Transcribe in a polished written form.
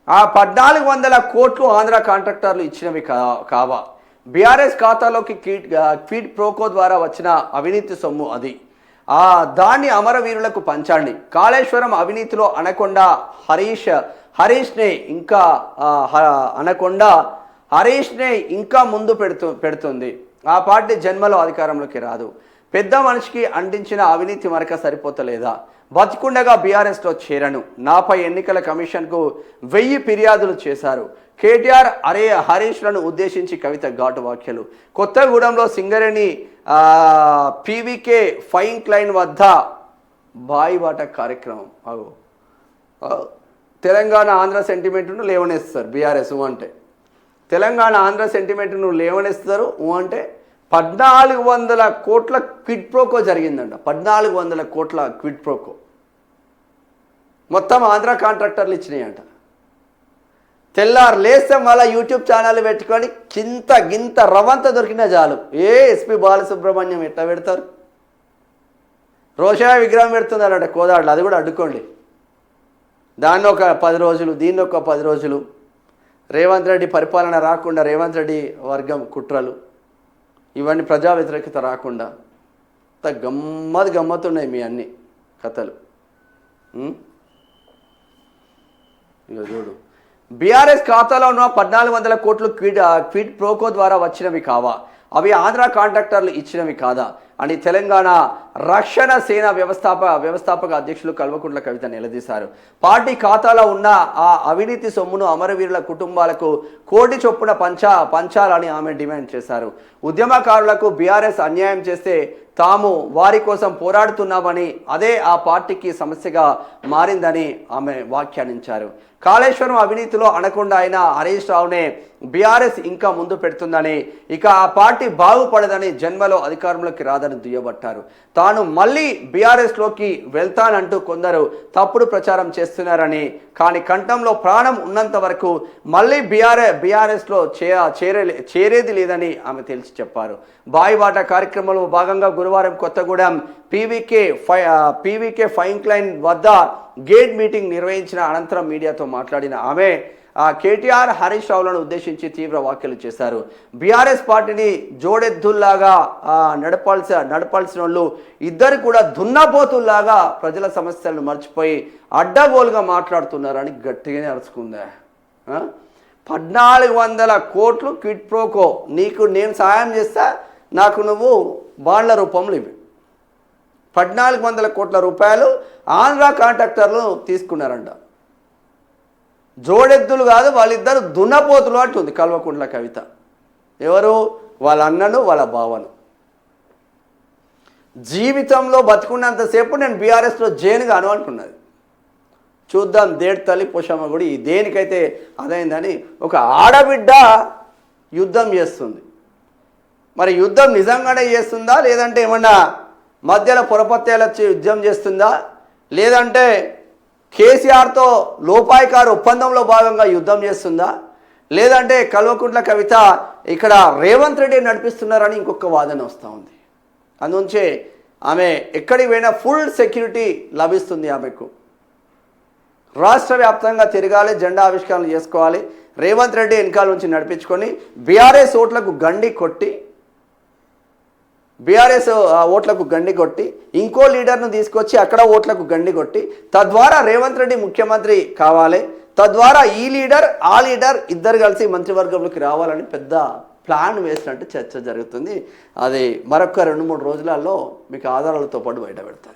ఆ 1400 కోట్లు ఆంధ్ర కాంట్రాక్టర్లు ఇచ్చినవి కావా? బీఆర్ఎస్ ఖాతాలోకి క్విడ్ ప్రోకో ద్వారా వచ్చిన అవినీతి సొమ్ము అది. దాన్ని అమరవీరులకు పంచండి. కాళేశ్వరం అవినీతిలో అనకొండ హరీష్నే ఇంకా అనకొండ హరీష్నే ఇంకా ముందు పెడుతుంది. ఆ పార్టీ జన్మలో అధికారంలోకి రాదు. పెద్ద మనిషికి అంటించిన అవినీతి మరక సరిపోతలేదా? బతికుండగా బీఆర్ఎస్లో చేరను, నాపై ఎన్నికల కమిషన్కు 1000 ఫిర్యాదులు చేశారు. కేటీఆర్ హరీష్లను ఉద్దేశించి కవిత ఘాటు వ్యాఖ్యలు. కొత్తగూడెంలో సింగరేణి పీవీకే ఫైన్ లైన్ వద్ద బాయిబాట కార్యక్రమం. తెలంగాణ ఆంధ్ర సెంటిమెంట్ను లేవనేస్తారు బీఆర్ఎస్ అంటే. తెలంగాణ ఆంధ్ర సెంటిమెంట్ను లేవనేస్తారు అంటే 1400 కోట్ల క్విడ్ ప్రోకో జరిగిందంట. 1400 కోట్ల క్విడ్ ప్రోకో మొత్తం ఆంధ్ర కాంట్రాక్టర్లు ఇచ్చినాయంట. తెల్లారు లేస్తే మళ్ళీ యూట్యూబ్ ఛానల్ పెట్టుకొని గింత రవంత దొరికినా చాలు. ఎస్పి బాలసుబ్రహ్మణ్యం ఎట్లా పెడతారు? రోషయ్య విగ్రహం పెడుతున్నారట కోదాడులో, అది కూడా అడ్డుకోండి. దాన్ని ఒక 10 రోజులు, దీన్ని ఒక 10 రోజులు. రేవంత్ రెడ్డి పరిపాలన రాకుండా, రేవంత్ రెడ్డి వర్గం కుట్రలు, ఇవన్నీ ప్రజా వ్యతిరేకత రాకుండా గమ్మత్తున్నాయి మీ అన్ని కథలు. ఇక చూడు, బీఆర్ఎస్ ఖాతాలో ఉన్న 1400 కోట్లు క్విడ్ ప్రోకో ద్వారా వచ్చినవి కావా? అవి ఆంధ్ర కాంట్రాక్టర్లు ఇచ్చినవి కాదా అని తెలంగాణ రక్షణ సేన వ్యవస్థాపక అధ్యక్షులు కల్వకుంట్ల కవిత నిలదీశారు. పార్టీ ఖాతాలో ఉన్న ఆ అవినీతి సొమ్మును అమరవీరుల కుటుంబాలకు కోటి చొప్పున పంచాలని ఆమె డిమాండ్ చేశారు. ఉద్యమకారులకు బీఆర్ఎస్ అన్యాయం చేస్తే తాము వారి కోసం పోరాడుతున్నామని, అదే ఆ పార్టీకి సమస్యగా మారిందని ఆమె వ్యాఖ్యానించారు. కాళేశ్వరం అవినీతిలో అనకొండ అయిన హరీష్ రావునే బీఆర్ఎస్ ఇంకా ముందు పెడుతుందని, ఇక ఆ పార్టీ బాగుపడదని, జన్మలో అధికారంలోకి రాదని దుయ్యబట్టారు. తాను మళ్ళీ బీఆర్ఎస్లోకి వెళ్తానంటూ కొందరు తప్పుడు ప్రచారం చేస్తున్నారని, కానీ కంఠంలో ప్రాణం ఉన్నంత వరకు మళ్ళీ బీఆర్ఎస్లో చేరేది లేదని ఆమె తేల్చి చెప్పారు. బాయిబాట కార్యక్రమంలో భాగంగా గురువారం కొత్తగూడెం పీవీకే ఫైన్ లైన్ వద్ద గేట్ మీటింగ్ నిర్వహించిన అనంతరం మీడియాతో మాట్లాడిన ఆమె కేటీఆర్ హరీష్ రావులను ఉద్దేశించి తీవ్ర వ్యాఖ్యలు చేశారు. బీఆర్ఎస్ పార్టీని జోడెద్దుల్లాగా నడపాల్సిన వాళ్ళు ఇద్దరు కూడా దున్నపోతుల్లాగా ప్రజల సమస్యలను మర్చిపోయి అడ్డగోలుగా మాట్లాడుతున్నారని గట్టిగానే అరుచుకుందా. 1400 కోట్లు క్విడ్ ప్రోకో, నీకు నేను సహాయం చేస్తా, నాకు నువ్వు బాండ్ల రూపంలో ఇవి. 1400 కోట్ల రూపాయలు ఆంధ్ర కాంట్రాక్టర్లు తీసుకున్నారంట. జోడెద్దులు కాదు, వాళ్ళిద్దరు దున్నపోతులు అంటుంది కల్వకుంట్ల కవిత. ఎవరు? వాళ్ళ అన్నను, వాళ్ళ బావను. జీవితంలో బతుకున్నంతసేపు నేను బీఆర్ఎస్లో జైలుగాను అంటున్నది. చూద్దాం దేడ్ తల్లి పోషమ్మ కూడా ఈ దేనికైతే అదైందని. ఒక ఆడబిడ్డ యుద్ధం చేస్తుంది. మరి యుద్ధం నిజంగానే చేస్తుందా, లేదంటే ఏమన్నా మధ్యలో పొరపత్యాలు వచ్చి యుద్ధం చేస్తుందా, లేదంటే కేసీఆర్తో లోపాయికారు ఒప్పందంలో భాగంగా యుద్ధం చేస్తుందా, లేదంటే కల్వకుంట్ల కవిత ఇక్కడ రేవంత్ రెడ్డి నడిపిస్తున్నారని ఇంకొక వాదన వస్తూ ఉంది. అందుంచే ఆమె ఎక్కడికి పోయినా ఫుల్ సెక్యూరిటీ లభిస్తుంది ఆమెకు. రాష్ట్ర వ్యాప్తంగా తిరగాలి, జెండా ఆవిష్కరణలు చేసుకోవాలి. రేవంత్ రెడ్డి వెనకాల నుంచి నడిపించుకొని బీఆర్ఎస్ ఓట్లకు గండి కొట్టి ఇంకో లీడర్ను తీసుకొచ్చి అక్కడ ఓట్లకు గండి కొట్టి తద్వారా రేవంత్ రెడ్డి ముఖ్యమంత్రి కావాలి, తద్వారా ఈ లీడర్ ఆ లీడర్ ఇద్దరు కలిసి మంత్రివర్గంలోకి రావాలని పెద్ద ప్లాన్ వేసినట్టు చర్చ జరుగుతుంది. అది మరొక 2-3 రోజులలో మీకు ఆధారాలతో పాటు బయట పెడతారు.